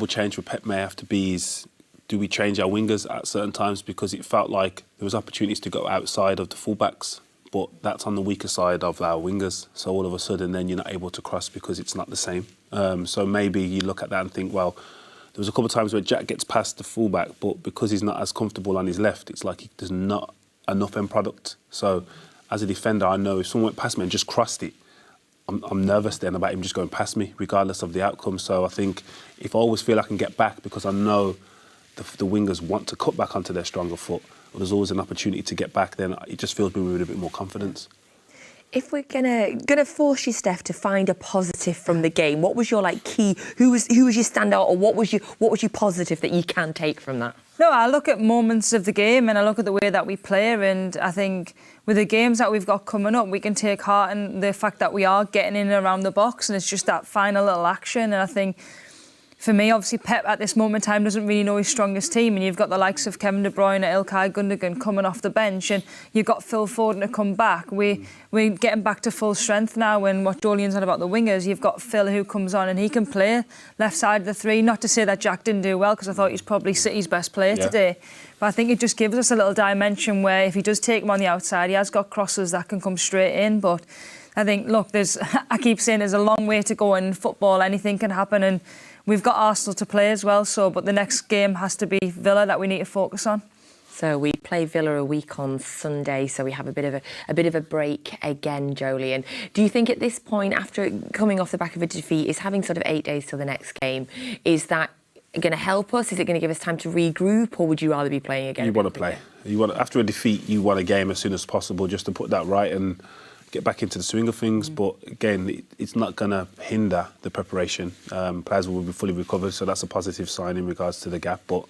change for Pep may have to be is, do we change our wingers at certain times? Because it felt like there was opportunities to go outside of the fullbacks, but that's on the weaker side of our wingers. So all of a sudden then you're not able to cross because it's not the same. So maybe you look at that and think, well, there was a couple of times where Jack gets past the fullback, but because he's not as comfortable on his left, it's like there's not enough end product. So as a defender, I know if someone went past me and just crossed it, I'm nervous then about him just going past me, regardless of the outcome. So I think if I always feel I can get back, because I know the wingers want to cut back onto their stronger foot, or there's always an opportunity to get back, then it just fills me with a bit more confidence. If we're gonna force you, Steph, to find a positive from the game, what was your key? Who was your standout, or what was your positive that you can take from that? No, I look at moments of the game and I look at the way that we play, and I think with the games that we've got coming up, we can take heart in the fact that we are getting in and around the box, and it's just that final little action. And I think, for me, obviously, Pep at this moment in time doesn't really know his strongest team, and you've got the likes of Kevin De Bruyne, Ilkay Gundogan coming off the bench, and you've got Phil Foden to come back. We're getting back to full strength now, and what Joleon's on about the wingers, you've got Phil who comes on and he can play left side of the three. Not to say that Jack didn't do well, because I thought he's probably City's best player today, but I think it just gives us a little dimension where if he does take him on the outside, he has got crosses that can come straight in. But I think, look, I keep saying there's a long way to go in football. Anything can happen, and we've got Arsenal to play as well, but the next game has to be Villa that we need to focus on. So we play Villa a week on Sunday, so we have a bit of a break again, Joleon. Do you think at this point, after coming off the back of a defeat, is having sort of 8 days till the next game, is that going to help us? Is it going to give us time to regroup, or would you rather be playing again? You want to play. After a defeat, you want a game as soon as possible just to put that right and get back into the swing of things. But again, it's not going to hinder the preparation. Players will be fully recovered, so that's a positive sign in regards to the gap. But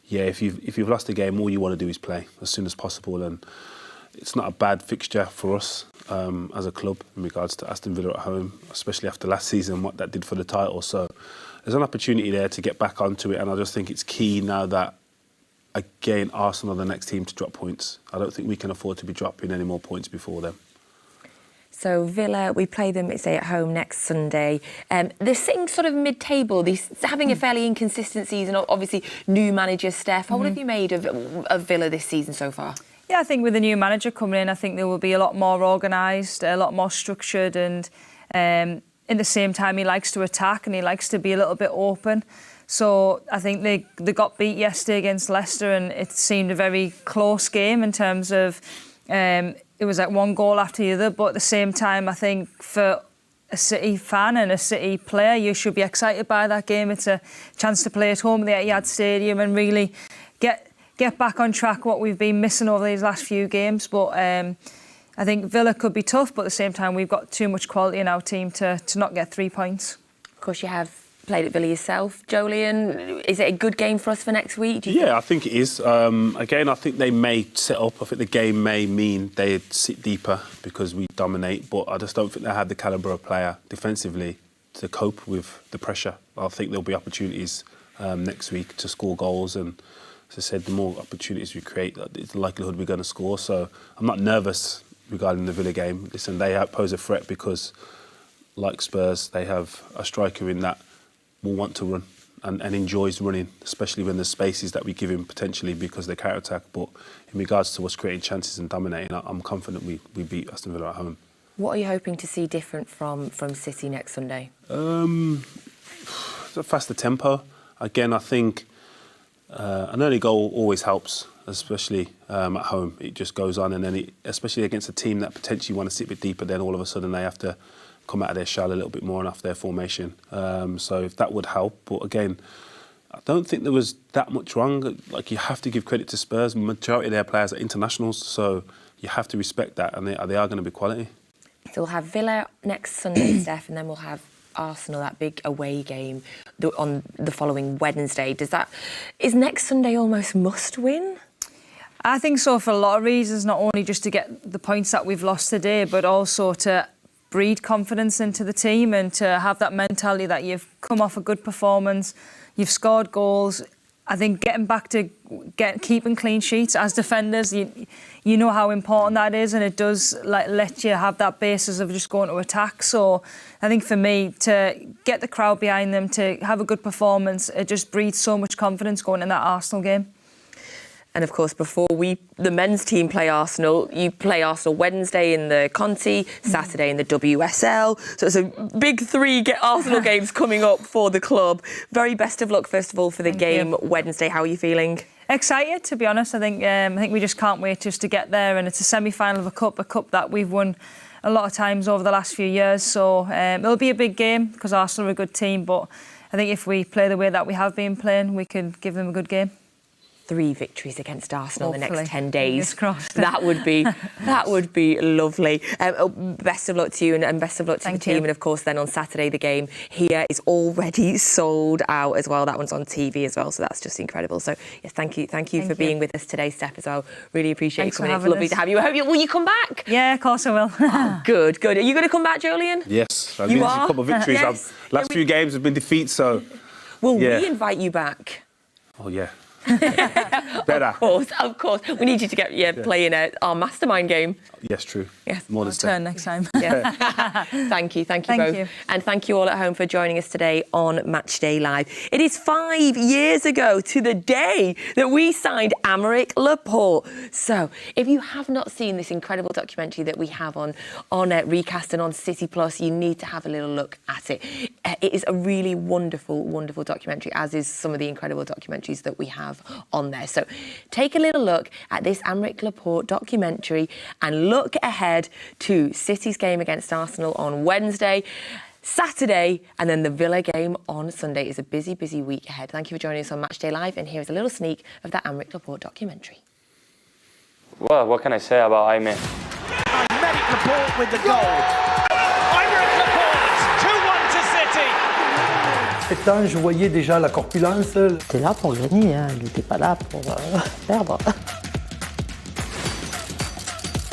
yeah, if you've lost a game, all you want to do is play as soon as possible, and it's not a bad fixture for us as a club in regards to Aston Villa at home, especially after last season, what that did for the title. So there's an opportunity there to get back onto it, and I just think it's key now that, again, Arsenal are the next team to drop points. I don't think we can afford to be dropping any more points before them. So Villa, we play them, say, at home next Sunday. They're sitting sort of mid-table. They're having a fairly inconsistent season. Obviously, new manager Steph. What have you made of Villa this season so far? Yeah, I think with the new manager coming in, I think they will be a lot more organised, a lot more structured, and in the same time, he likes to attack and he likes to be a little bit open. So I think they got beat yesterday against Leicester, and it seemed a very close game in terms of it was like one goal after the other. But at the same time, I think for a City fan and a City player, you should be excited by that game. It's a chance to play at home at the Etihad Stadium and really get back on track, what we've been missing over these last few games. But I think Villa could be tough, but at the same time, we've got too much quality in our team to not get 3 points. Of course, you have played at Villa yourself. Joleon, is it a good game for us for next week? Yeah, I think it is. Again, I think they may set up. I think the game may mean they sit deeper because we dominate, but I just don't think they have the calibre of player defensively to cope with the pressure. I think there'll be opportunities next week to score goals, and as I said, the more opportunities we create, it's the likelihood we're going to score. So I'm not nervous regarding the Villa game. Listen, they pose a threat because, like Spurs, they have a striker in that will want to run and enjoys running, especially when there's spaces that we give him potentially because they counter-attack. But in regards to us creating chances and dominating, I'm confident we beat Aston Villa at home. What are you hoping to see different from City next Sunday? A faster tempo. Again, I think an early goal always helps, especially at home. It just goes on, and then especially against a team that potentially want to sit a bit deeper, then all of a sudden they have to come out of their shell a little bit more and off their formation. So if that would help. But again, I don't think there was that much wrong. Like, you have to give credit to Spurs. Majority of their players are internationals, so you have to respect that, and they are going to be quality. So we'll have Villa next Sunday, Steph, and then we'll have Arsenal, that big away game on the following Wednesday. Is next Sunday almost must win? I think so, for a lot of reasons, not only just to get the points that we've lost today, but also to breed confidence into the team and to have that mentality that you've come off a good performance, you've scored goals. I think getting back to keeping clean sheets as defenders, you know how important that is, and it does let you have that basis of just going to attack. So I think for me, to get the crowd behind them, to have a good performance, it just breeds so much confidence going in that Arsenal game. And of course, before the men's team play Arsenal, you play Arsenal Wednesday in the Conti, Saturday in the WSL. So it's a big 3 Arsenal games coming up for the club. Very best of luck, first of all, for the game Wednesday. How are you feeling? Excited, to be honest. I think we just can't wait just to get there. And it's a semi-final of a cup that we've won a lot of times over the last few years. So it'll be a big game because Arsenal are a good team. But I think if we play the way that we have been playing, we can give them a good game. 3 victories against Arsenal in the next 10 Fingers days. crossed. That would be lovely. Best of luck to you and best of luck to the team. And of course, then on Saturday, the game here is already sold out as well. That one's on TV as well, so that's just incredible. So yes, thank you for being with us today, Steph, as well. Really appreciate you coming in. It's lovely to have you. Will you come back? Yeah, of course I will. Oh, good. Are you going to come back, Joleon? Yes, I've You been are? a couple of victories. Yes. Last few games have been defeats, so Will we invite you back? oh yeah. Better. Of course. We need you to get playing our mastermind game. Yes, true. Yes. More than Turn next time. Yeah. Thank you both. You. And thank you all at home for joining us today on Matchday Live. It is 5 years ago to the day that we signed Aymeric Laporte. So if you have not seen this incredible documentary that we have on Recast and on City Plus, you need to have a little look at it. It is a really wonderful, wonderful documentary, as is some of the incredible documentaries that we have on there. So take a little look at this Aymeric Laporte documentary and look ahead to City's game against Arsenal on Wednesday, Saturday, and then the Villa game on Sunday. It's a busy, busy week ahead. Thank you for joining us on Matchday Live, and here's a little sneak of that Aymeric Laporte documentary. Well, what can I say about Aymeric? Aymeric Laporte with the goal. Aymeric Laporte, 2-1 to City. Cet âge, je voyais déjà la corpulence. Il était là pour gagner, hein. Il n'était pas là pour perdre.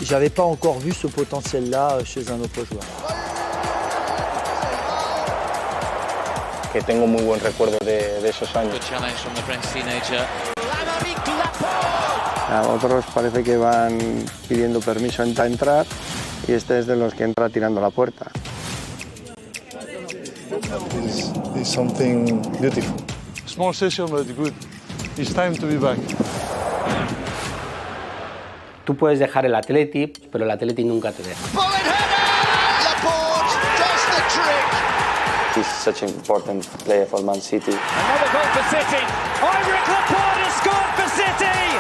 J'avais pas encore vu ce potentiel-là chez un autre joueur. Que tengo muy buen recuerdo de esos años. Good challenge from the French teenager. Aymeric Laporte. A otros parece que van pidiendo permiso para entrar y este es de los que entra tirando la puerta. It's something beautiful. Small session, but good. It's time to be back. Tú puedes dejar el Atleti, pero el Atleti nunca te deja. Laporte does the trick. He's such an important player for Man City. Another goal for City. Aymeric Laporte has scored for City.